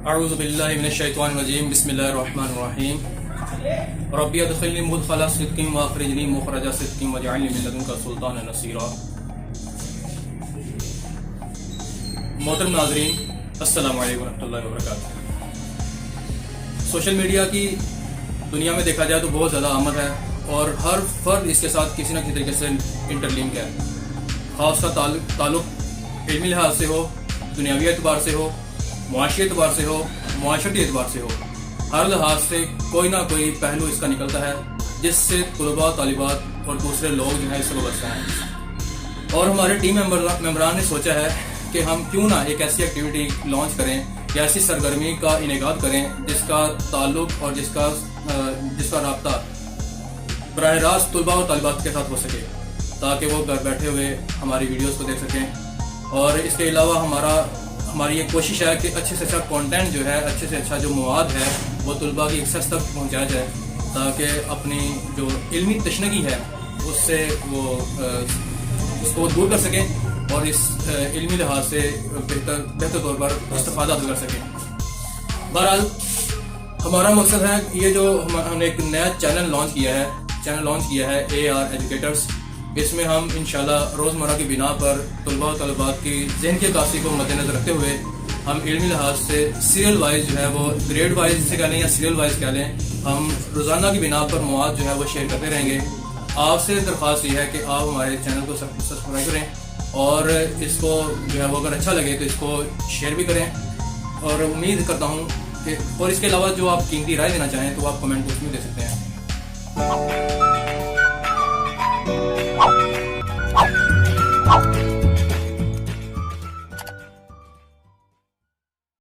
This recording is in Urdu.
اعوذ باللہ من الشیطان الرجیم بسم اللہ الرحمن الرحیم ربی ادخلنی مدخل صدق واخرجنی مخرج صدق واجعلنی من لدنک سلطانا نصیرا۔ محترم ناظرین، السلام علیکم ورحمۃ اللہ وبرکاتہ۔ سوشل میڈیا کی دنیا میں دیکھا جائے تو بہت زیادہ آمد ہے اور ہر فرد اس کے ساتھ کسی نہ کسی طریقے سے انٹر لنک ہے، خاص کا تعلق علمی لحاظ سے ہو، دنیاوی اعتبار سے ہو، معاشی اعتبار سے ہو، معاشرتی اعتبار سے ہو، ہر لحاظ سے کوئی نہ کوئی پہلو اس کا نکلتا ہے جس سے طلباء، طالبات اور دوسرے لوگ جو ہیں اس سے وابستہ ہیں۔ اور ہمارے ٹیم ممبران نے سوچا ہے کہ ہم کیوں نہ ایک ایسی ایکٹیویٹی لانچ کریں یا ایسی سرگرمی کا انعقاد کریں جس کا تعلق اور جس کا رابطہ براہ راست طلباء اور طالبات کے ساتھ ہو سکے، تاکہ وہ گھر بیٹھے ہوئے ہماری ویڈیوز کو دیکھ سکیں۔ اور اس کے علاوہ ہماری یہ کوشش ہے کہ اچھے سے اچھا کانٹینٹ جو ہے، اچھے سے اچھا جو مواد ہے وہ طلباء کی ایکسیس تک پہنچایا جائے، تاکہ اپنی جو علمی تشنگی ہے اس سے اس کو دور کر سکیں اور اس علمی لحاظ سے بہتر طور پر استفادہ حاصل کر سکیں۔ بہرحال ہمارا مقصد ہے یہ جو ہم نے ایک نیا چینل لانچ کیا ہے AR ایجوکیٹرز۔ اس میں ہم انشاءاللہ روزمرہ کی بنا پر طلباء و طالبات کی ذہن کی عکاسی کو مد نظر رکھتے ہوئے ہم علمی لحاظ سے سیریل وائز جو ہے وہ گریڈ وائز جسے کہہ لیں یا سیریل وائز کہہ لیں، ہم روزانہ کی بنا پر مواد جو ہے وہ شیئر کرتے رہیں گے۔ آپ سے درخواست یہ ہے کہ آپ ہمارے چینل کو سبسکرائب کریں اور اس کو جو ہے وہ اگر اچھا لگے تو اس کو شیئر بھی کریں، اور امید کرتا ہوں کہ اور اس کے علاوہ جو آپ قیمتی رائے دینا چاہیں تو آپ کمنٹ باکس میں دے سکتے ہیں۔